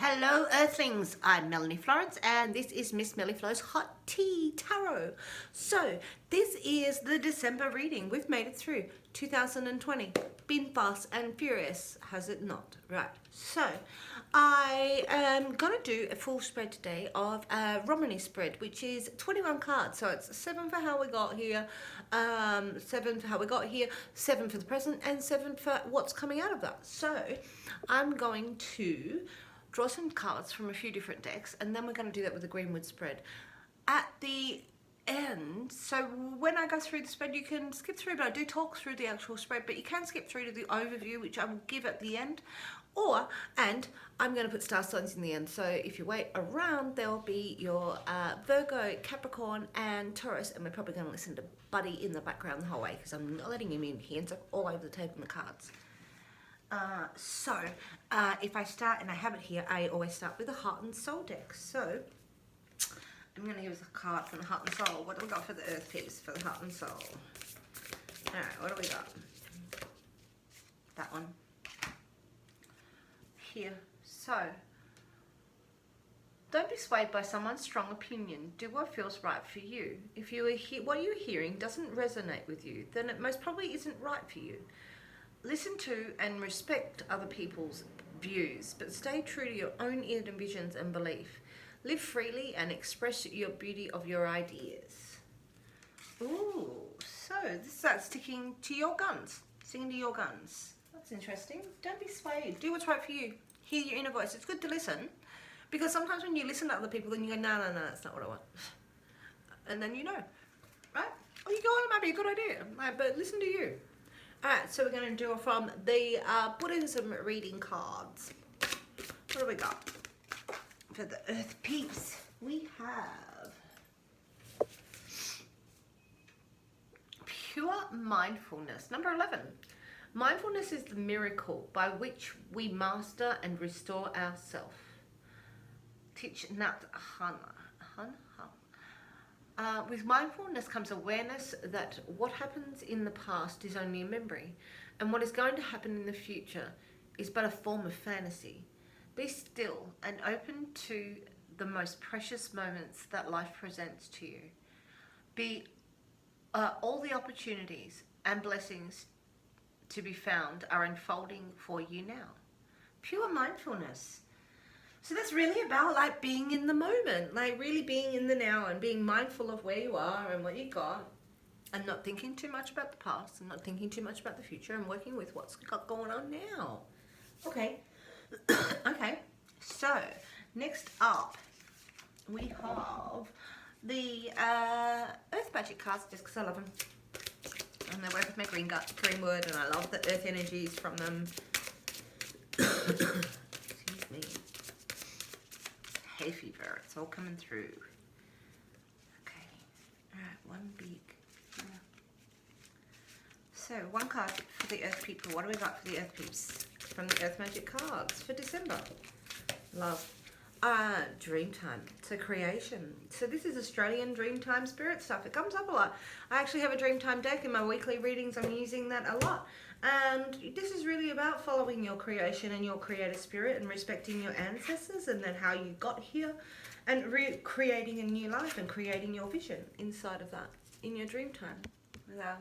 Hello Earthlings, I'm Melanie Florence and this is Miss Melly Flo's Hot Tea Tarot. So this is the December reading. We've made it through 2020. Been fast and furious, has it not? Right, so I am going to do a full spread today of a Romany spread, which is 21 cards. So it's 7 for how we got here, 7 for how we got here, 7 for the present and 7 for what's coming out of that. So I'm going to draw some cards from a few different decks, and then we're going to do that with the Greenwood spread at the end. So when I go through the spread, you can skip through, but I do talk through the actual spread, but you can skip through to the overview, which I will give at the end. And I'm going to put star signs in the end, so if you wait around, there'll be your Virgo, Capricorn and Taurus, and we're probably going to listen to Buddy in the background the whole way because I'm not letting him in. He ends up all over the table in the cards. If I start, and I have it here, I always start with the Heart and Soul deck. So I'm going to use a card from the Heart and Soul. What do we got for the Earth piece for the Heart and Soul? Alright, what do we got? That one. Here. So, don't be swayed by someone's strong opinion. Do what feels right for you. If what you're hearing doesn't resonate with you, then it most probably isn't right for you. Listen to and respect other people's views, but stay true to your own inner visions and belief. Live freely and express your beauty of your ideas. Ooh, so this is sticking to your guns. Sticking to your guns. That's interesting. Don't be swayed. Do what's right for you. Hear your inner voice. It's good to listen, because sometimes when you listen to other people, then you go, no, that's not what I want. And then you know, right? Or you go, oh, it might be a good idea, right? But listen to you. Alright, so we're going to do from the Buddhism reading cards. What do we got? For the Earth Peeps, we have Pure Mindfulness. Number 11. Mindfulness is the miracle by which we master and restore ourselves. Thich Nhat Hanh. With mindfulness comes awareness that what happens in the past is only a memory, and what is going to happen in the future is but a form of fantasy. Be still and open to the most precious moments that life presents to you. All the opportunities and blessings to be found are unfolding for you now. Pure mindfulness. So that's really about like being in the moment, like really being in the now and being mindful of where you are and what you got, and not thinking too much about the past and not thinking too much about the future, and working with what's got going on now. Okay. Okay. So next up we have the Earth Magic cards, just because I love them. And they work with my Greenwood, and I love the earth energies from them. Excuse me. Hay fever, it's all coming through. Okay, alright, one big. Yeah. So, one card for the Earth people. What do we got for the Earth peeps from the Earth Magic cards for December? Love. Dreamtime. So creation. So this is Australian Dreamtime spirit stuff. It comes up a lot. I actually have a Dreamtime deck in my weekly readings. I'm using that a lot. And this is really about following your creation and your creative spirit and respecting your ancestors and then how you got here, and creating a new life and creating your vision inside of that in your dream time. With our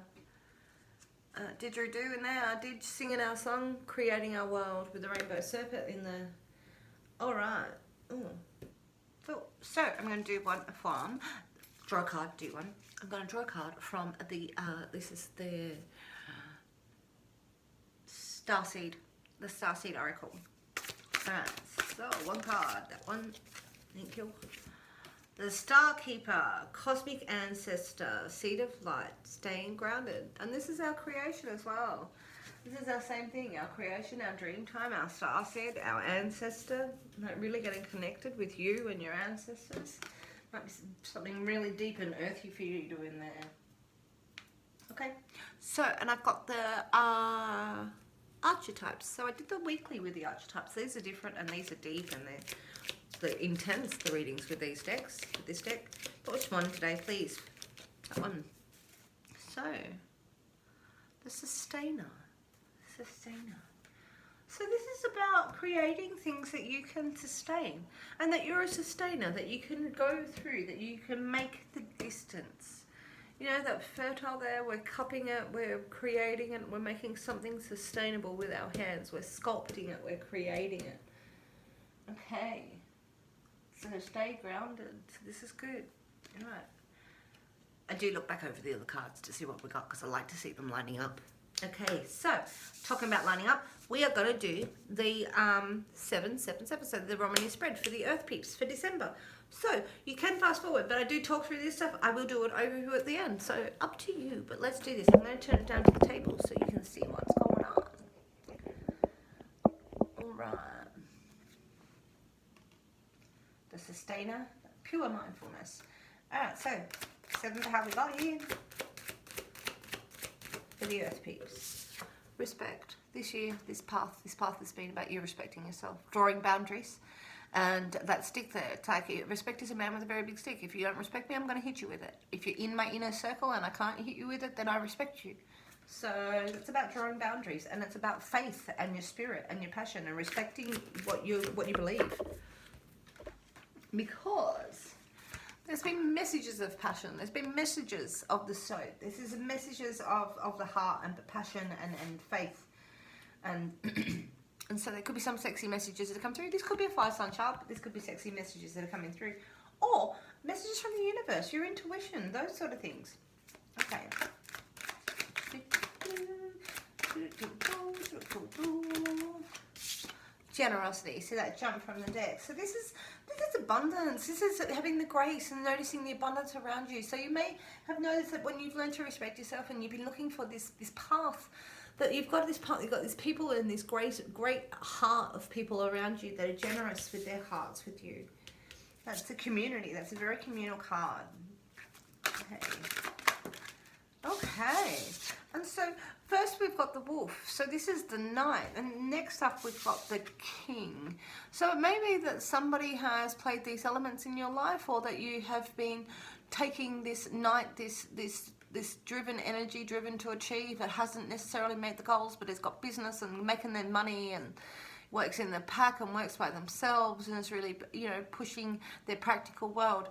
didgeridoo in there, I did singing our song, creating our world with the rainbow serpent in there. Alright. So I'm going to do one from, draw a card, do one. I'm going to draw a card from the, this is the Starseed, the Starseed Oracle. Alright, so one card, that one, thank you. The Star Keeper, Cosmic Ancestor, Seed of Light, Staying Grounded. And this is our creation as well. This is our same thing, our creation, our dream time, our starseed, our ancestor. Like really getting connected with you and your ancestors. Might be something really deep and earthy for you doing there. Okay, so, and I've got the archetypes. So I did the weekly with the archetypes. These are different and these are deep, and they're intense, the readings with these decks, with this deck. But which one today, please? That one. So, the Sustainer. So this is about creating things that you can sustain, and that you're a sustainer, that you can go through, that you can make the distance. You know, that fertile there, we're cupping it, we're creating it, we're making something sustainable with our hands, we're sculpting it, we're creating it. Okay, so stay grounded. This is good. All right. I do look back over the other cards to see what we got, because I like to see them lining up. Okay, so talking about lining up, we are going to do the 777, so the Romany spread for the Earth Peeps for December. So you can fast forward, but I do talk through this stuff. I will do it overview at the end, so up to you. But let's do this. I'm going to turn it down to the table so you can see what's going on. All right. The sustainer, pure mindfulness. All right, so 7th, how we got here. For the Earth Peeps. Respect. This year, this path has been about you respecting yourself, drawing boundaries, and that stick there. It's like, respect is a man with a very big stick. If you don't respect me, I'm going to hit you with it. If you're in my inner circle and I can't hit you with it, then I respect you. So it's about drawing boundaries, and it's about faith and your spirit and your passion and respecting what you believe. Because there's been messages of passion. There's been messages of the soul. This is messages of the heart and the passion and faith. And and so there could be some sexy messages that come through. This could be a fire sign chart, but this could be sexy messages that are coming through. Or messages from the universe, your intuition, those sort of things. Okay. Generosity. See that jump from the deck. So this is abundance. This is having the grace and noticing the abundance around you. So you may have noticed that when you've learned to respect yourself and you've been looking for this path, that you've got this path, you've got these people and this great heart of people around you that are generous with their hearts with you. That's a community. That's a very communal card. Okay. And so first we've got the wolf. So this is the knight. And next up we've got the king. So it may be that somebody has played these elements in your life, or that you have been taking this knight, this driven energy, driven to achieve. It hasn't necessarily met the goals, but it's got business and making their money and works in the pack and works by themselves and is really, you know, pushing their practical world.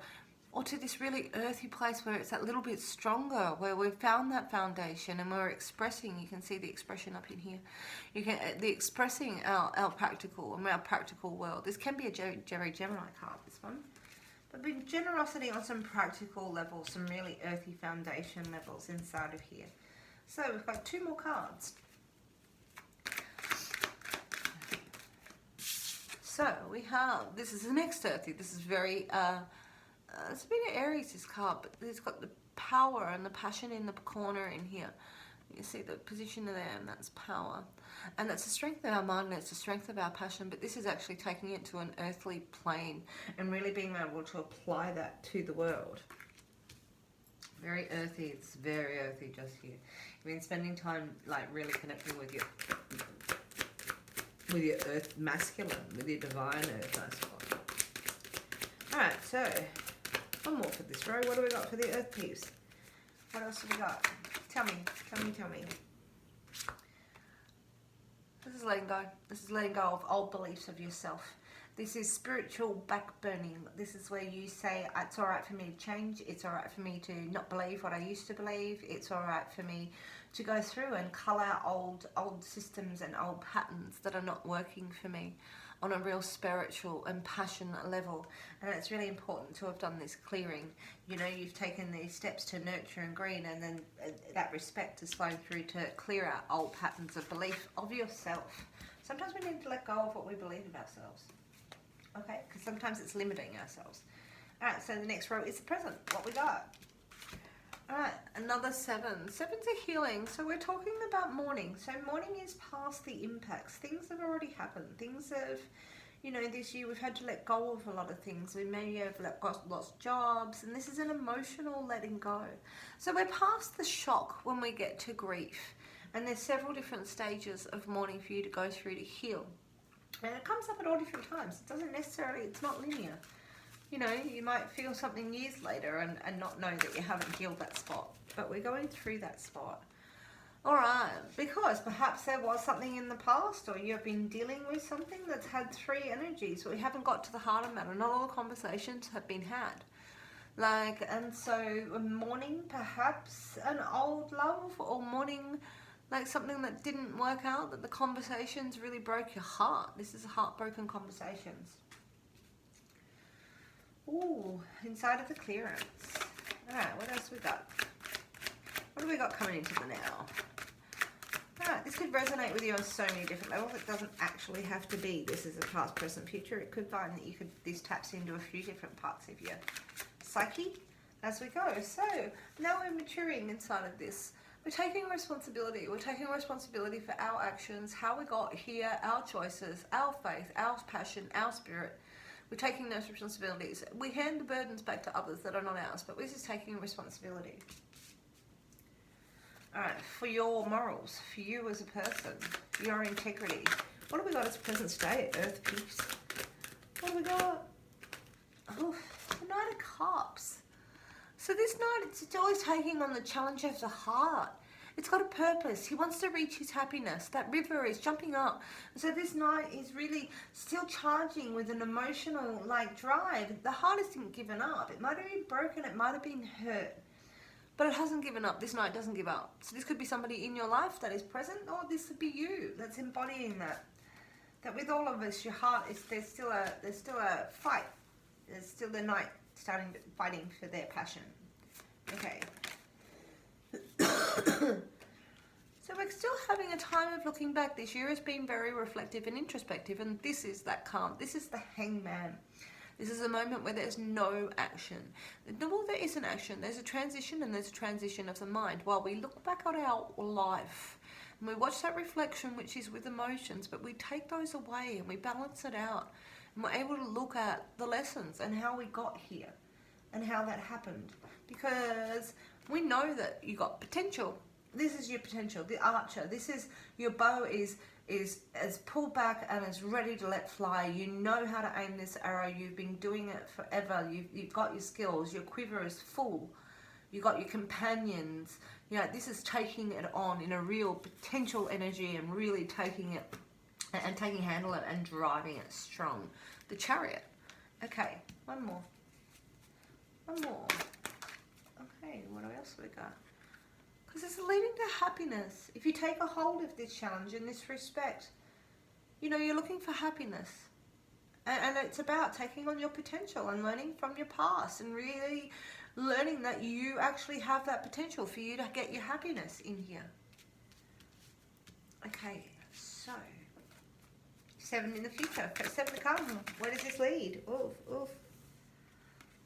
Or to this really earthy place where it's that little bit stronger, where we've found that foundation and we're expressing. You can see the expression up in here. You can expressing our practical and our practical world. This can be a Jerry Gemini card, this one. But with generosity on some practical levels, some really earthy foundation levels inside of here. So we've got 2 more cards. So we have, this is the next earthy. This is very... it's a bit of Aries, this card, but it's got the power and the passion in the corner in here. You see the position there, and that's power. And that's the strength of our mind, and it's the strength of our passion, but this is actually taking it to an earthly plane and really being able to apply that to the world. Very earthy, it's very earthy just here. You've been spending time like really connecting with your earth masculine, with your divine earth masculine. Alright, so one more for this row. What do we got for the Earth Peeps? What else have we got? Tell me. This is letting go. This is letting go of old beliefs of yourself. This is spiritual backburning. This is where you say, it's all right for me to change. It's all right for me to not believe what I used to believe. It's all right for me to go through and cull out old systems and old patterns that are not working for me on a real spiritual and passion level. And it's really important to have done this clearing. You know, you've taken these steps to nurture and green, and then that respect is flowing through to clear out old patterns of belief of yourself. Sometimes we need to let go of what we believe of ourselves. Okay, because sometimes it's limiting ourselves. Alright, so the next row is the present. What we got? Alright, another 7. 7's a healing. So we're talking about mourning. So mourning is past the impacts. Things have already happened. Things have, you know, this year we've had to let go of a lot of things. We may have lost jobs, and this is an emotional letting go. So we're past the shock when we get to grief. And there's several different stages of mourning for you to go through to heal. And it comes up at all different times. It doesn't necessarily, it's not linear. You know, you might feel something years later and not know that you haven't healed that spot. But we're going through that spot. All right, because perhaps there was something in the past, or you've been dealing with something that's had 3 energies. We haven't got to the heart of the matter. Not all the conversations have been had. Like, and so mourning perhaps an old love, or mourning like something that didn't work out, that the conversations really broke your heart. This is heartbroken conversations. Ooh, inside of the clearance. All right, what else we got? What do we got coming into the now? Alright, this could resonate with you on so many different levels. It doesn't actually have to be this is a past, present, future. It could find that this taps into a few different parts of your psyche as we go. So now we're maturing inside of this. We're taking responsibility. We're taking responsibility for our actions, how we got here, our choices, our faith, our passion, our spirit. We're taking those responsibilities. We hand the burdens back to others that are not ours, but this is taking responsibility. Alright, for your morals, for you as a person, your integrity. What have we got as present state, Earth Peeps? What have we got? Oh, the Knight of Cups. So this night, it's always taking on the challenge of the heart. It's got a purpose. He wants to reach his happiness. That river is jumping up. So this night is really still charging with an emotional drive. The heart hasn't given up. It might have been broken. It might have been hurt. But it hasn't given up. This night doesn't give up. So this could be somebody in your life that is present, or this could be you that's embodying that. That with all of us, your heart is there's still a fight. There's still the knight fighting for their passion. Okay. So we're still having a time of looking back. This year has been very reflective and introspective, and this is that calm. This is the Hangman. This is a moment where there's no action. Well, there is an action. There's a transition, and there's a transition of the mind. While we look back on our life, and we watch that reflection, which is with emotions, but we take those away and we balance it out. And we're able to look at the lessons and how we got here and how that happened. Because we know that you got potential. This is your potential, the archer. This is your bow is as pulled back and is ready to let fly. You know how to aim this arrow. You've been doing it forever. You've got your skills. Your quiver is full. You've got your companions. You know, this is taking it on in a real potential energy and really taking it and taking handle it and driving it strong. The Chariot. Okay, one more. Okay, what else we got? Because it's leading to happiness. If you take a hold of this challenge in this respect, you know, you're looking for happiness. And it's about taking on your potential and learning from your past and really learning that you actually have that potential for you to get your happiness in here. Okay, so 7 in the future, 7 to come. Where does this lead? Oof.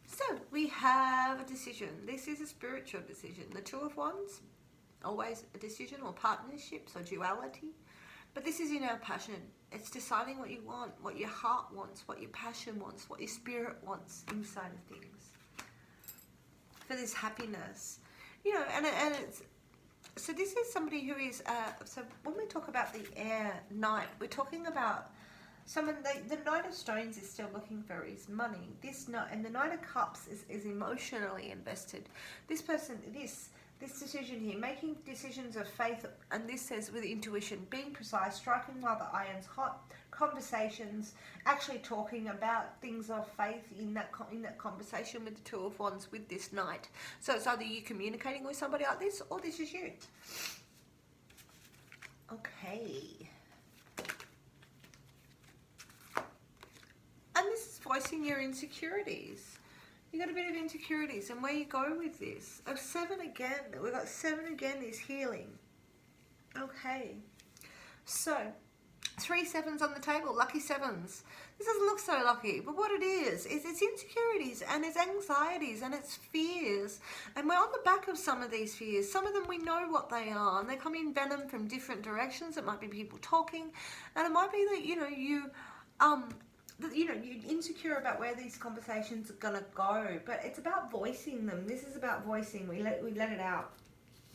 So we have a decision. This is a spiritual decision. The 2 of Wands, always a decision, or partnerships or duality. But this is in our passion. It's deciding what you want, what your heart wants, what your passion wants, what your spirit wants inside of things. For this happiness. You know, and it's... So this is somebody who is... so when we talk about the air knight, we're talking about someone... The Knight of Stones is still looking for his money. And the Knight of Cups is emotionally invested. This person... This decision here, making decisions of faith, and this says with intuition, being precise, striking while the iron's hot, conversations, actually talking about things of faith in that conversation with the 2 of Wands with this knight. So it's either you communicating with somebody like this, or this is you. Okay. And this is voicing your insecurities. You got a bit of insecurities, and where you go with this. 7 again. We've got 7 again is healing. Okay. So, 3 7s on the table, lucky 7s. This doesn't look so lucky, but what it is it's insecurities and it's anxieties and it's fears. And we're on the back of some of these fears. Some of them we know what they are, and they come in venom from different directions. It might be people talking, and it might be that, you know, you're insecure about where these conversations are gonna go, but it's about voicing them. This is about voicing. We let it out.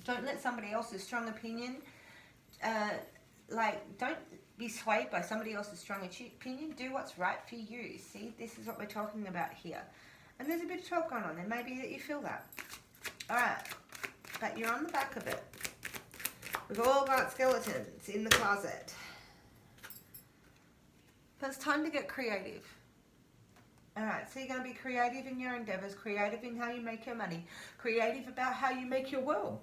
Don't let somebody else's strong opinion. Don't be swayed by somebody else's strong opinion. Do what's right for you. See, this is what we're talking about here. And there's a bit of talk going on there. Maybe that you feel that. All right, but you're on the back of it. We've all got skeletons in the closet. But it's time to get creative. Alright, so you're going to be creative in your endeavors, creative in how you make your money, creative about how you make your world.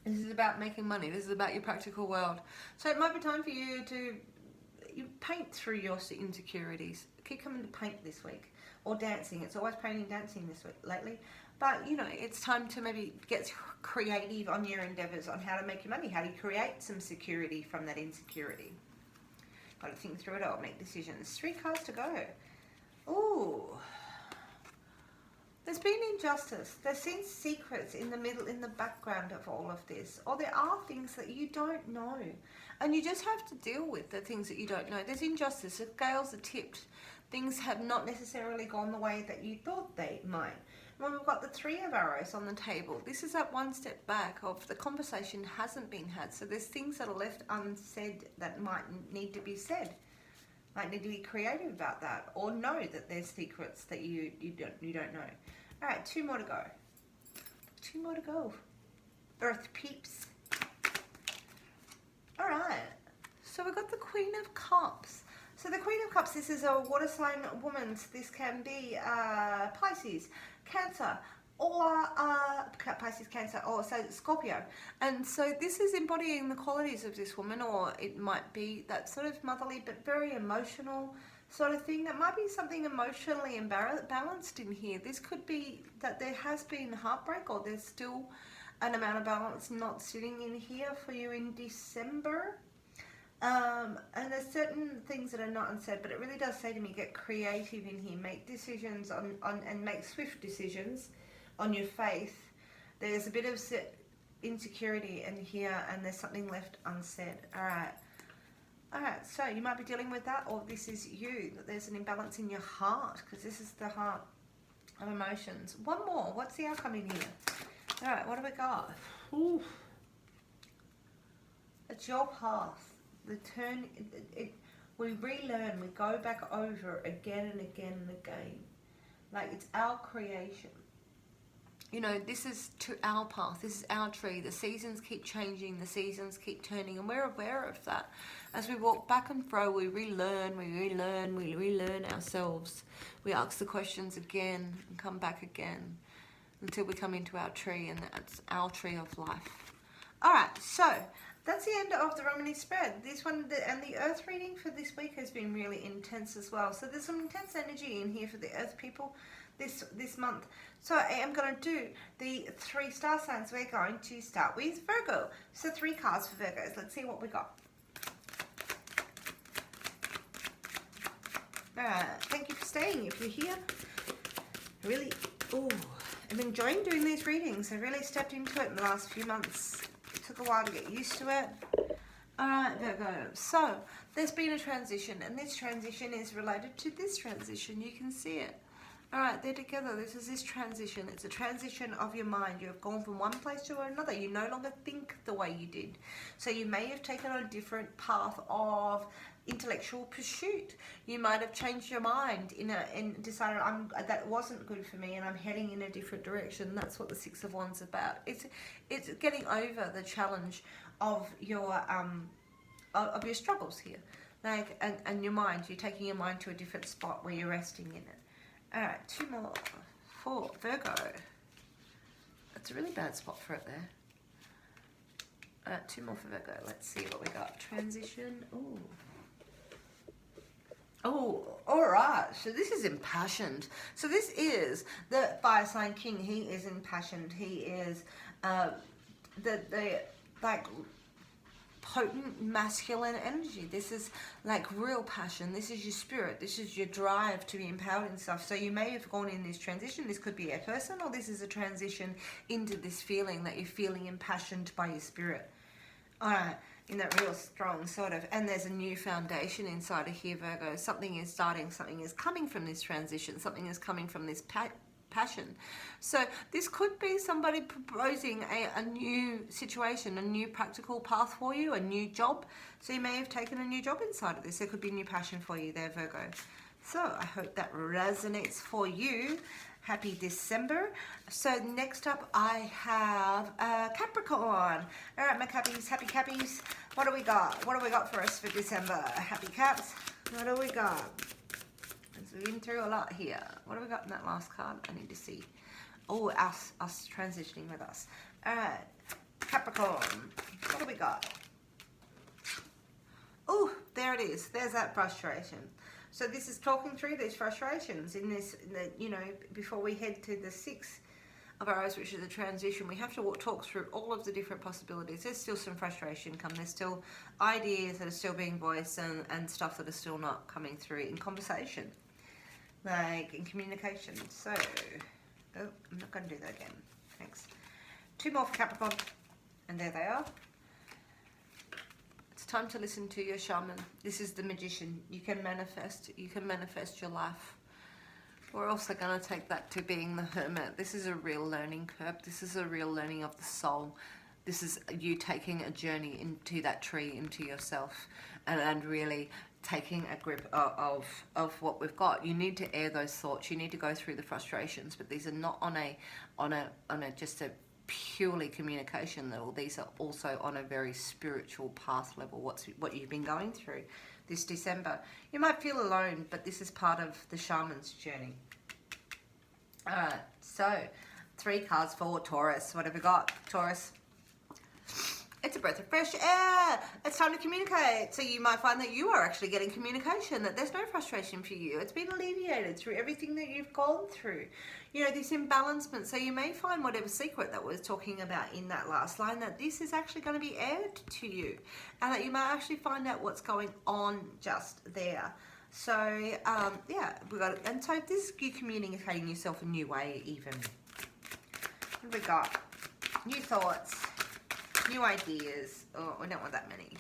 This is about making money. This is about your practical world. So it might be time for you to paint through your insecurities. Keep coming to paint this week. Or dancing. It's always painting, dancing this week lately. But, you know, it's time to maybe get creative on your endeavors on how to make your money. How do you create some security from that insecurity? Got to think through it all. Make decisions. 3 cards to go. Ooh. There's been injustice. There's been secrets in the middle, in the background of all of this. Or there are things that you don't know. And you just have to deal with the things that you don't know. There's injustice. The scales are tipped. Things have not necessarily gone the way that you thought they might. When we've got the 3 of arrows on the table, this is that one step back of the conversation hasn't been had. So there's things that are left unsaid that might need to be said. Might need to be creative about that, or know that there's secrets that you don't know. All right, 2 more to go. 2 more to go. Earth peeps. All right. So we've got the Queen of Cups. So the Queen of Cups, this is a water sign woman. This can be Pisces, Cancer, or Pisces, Cancer, or so Scorpio. And so this is embodying the qualities of this woman, or it might be that sort of motherly but very emotional sort of thing. That might be something emotionally imbalanced in here. This could be that there has been heartbreak, or there's still an amount of balance not sitting in here for you in December. And there's certain things that are not unsaid, but it really does say to me, get creative in here, make decisions on and make swift decisions on your faith. There's a bit of insecurity in here, and there's something left unsaid. Alright, so you might be dealing with that, or this is you, that there's an imbalance in your heart, because this is the heart of emotions. One more, what's the outcome in here? Alright, what do we got? Ooh. It's your path. The turn, we relearn, we go back over again and again and again. Like, it's our creation. You know, this is to our path. This is our tree. The seasons keep changing. The seasons keep turning. And we're aware of that. As we walk back and fro, we relearn, we relearn ourselves. We ask the questions again and come back again until we come into our tree, and that's our tree of life. All right, so that's the end of the Romany spread. This one, and the Earth reading for this week has been really intense as well. So there's some intense energy in here for the Earth people this month. So I am going to do the 3 star signs. We're going to start with Virgo. So 3 cards for Virgos. Let's see what we got. Thank you for staying if you're here. Really, I'm enjoying doing these readings. I really stepped into it in the last few months. It took a while to get used to it. Alright, Virgo. So, there's been a transition, and this transition is related to this transition. You can see it. Alright, they're together. This is this transition. It's a transition of your mind. You have gone from one place to another. You no longer think the way you did. So you may have taken on a different path of intellectual pursuit. You might have changed your mind and decided that wasn't good for me, and I'm heading in a different direction. That's what the 6 of Wands is about. It's getting over the challenge of your struggles here, like and your mind. You're taking your mind to a different spot where you're resting in it. All right, 2 more for Virgo. That's a really bad spot for it there. All right, 2 more for Virgo. Let's see what we got. Transition. Ooh. Oh, all right. So this is impassioned. So this is the fire sign king. He is impassioned. He is the like potent masculine energy. This is like real passion. This is your spirit. This is your drive to be empowered and stuff. So you may have gone in this transition. This could be a person, or this is a transition into this feeling that you're feeling impassioned by your spirit. All right. In that real strong sort of, and there's a new foundation inside of here, Virgo. Something is starting, something is coming from this transition, something is coming from this passion. So this could be somebody proposing a new situation, a new practical path for you, a new job. So you may have taken a new job inside of this. There could be new passion for you there, Virgo. So I hope that resonates for you. Happy December. So next up I have Capricorn. All right, my Cappies, happy Cappies. What do we got? What do we got for us for December? Happy Caps. What do we got? We've been through a lot here. What do we got in that last card? I need to see. Oh, us transitioning with us. All right, Capricorn. What do we got? Oh, there it is. There's that frustration. So this is talking through these frustrations in this, you know, before we head to the 6 of Arrows, which is a transition. We have to talk through all of the different possibilities. There's still some frustration come. There's still ideas that are still being voiced and stuff that are still not coming through in conversation, like in communication. So, oh, I'm not going to do that again. Thanks. 2 more for Capricorn, and there they are. It's time to listen to your shaman. This is the Magician. You can manifest your life. We're also going to take that to being the Hermit. This is a real learning curve. This is a real learning of the soul. This is you taking a journey into that tree, into yourself, and really taking a grip of what we've got. You need to air those thoughts. You need to go through the frustrations, but these are not on a just a purely communication level. These are also on a very spiritual path level. What you've been going through this December. You might feel alone, but this is part of the shaman's journey. All right, so 3 cards for Taurus. What have we got, Taurus? It's a breath of fresh air. It's time to communicate. So you might find that you are actually getting communication, that there's no frustration for you. It's been alleviated through everything that you've gone through. You know, this imbalancement. So you may find whatever secret that we're talking about in that last line, that this is actually going to be aired to you. And that you might actually find out what's going on just there. So, yeah, we got it. And so this is you communicating yourself a new way even. What have we got? New thoughts. New ideas. Oh, we don't want that many.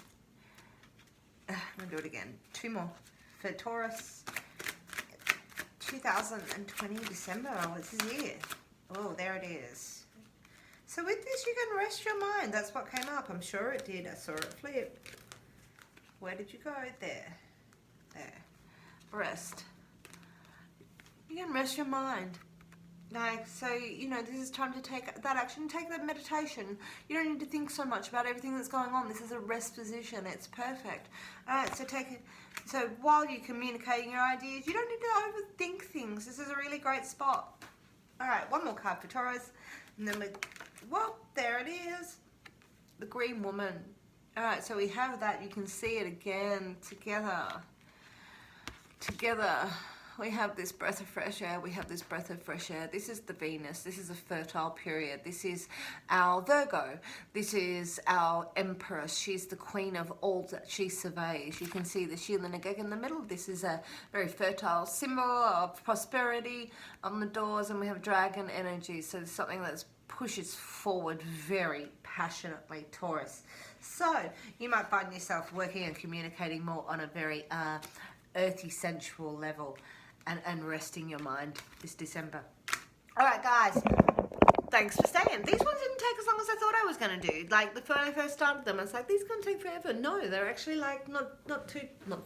I'm going to do it again. 2 more for Taurus. 2020 December. What's this year? Oh, there it is. So with this, you can rest your mind. That's what came up. I'm sure it did. I saw it flip. Where did you go? There. There. Rest. You can rest your mind. Like, so, you know, this is time to take that action, take that meditation. You don't need to think so much about everything that's going on. This is a rest position. It's perfect. All right, so take it. So while you're communicating your ideas, you don't need to overthink things. This is a really great spot. All right, 1 more card for Taurus. And then well, there it is. The Green Woman. All right, so we have that. You can see it again together. Together. We have this breath of fresh air. We have this breath of fresh air. This is the Venus. This is a fertile period. This is our Virgo. This is our Empress. She's the queen of all that she surveys. You can see the shield and a gag in the middle. This is a very fertile symbol of prosperity on the doors, and we have dragon energy. So there's something that pushes forward very passionately, Taurus. So you might find yourself working and communicating more on a very earthy, sensual level. And resting your mind this December. All right, guys. Thanks for staying. These ones didn't take as long as I thought I was going to do. Like, when I first started them, I was like, these are going to take forever. No, they're actually, like, not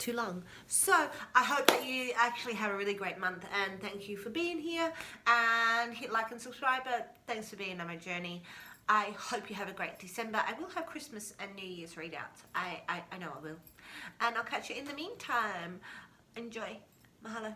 too long. So, I hope that you actually have a really great month. And thank you for being here. And hit like and subscribe. But thanks for being on my journey. I hope you have a great December. I will have Christmas and New Year's readouts. I know I will. And I'll catch you in the meantime. Enjoy. Mahalo.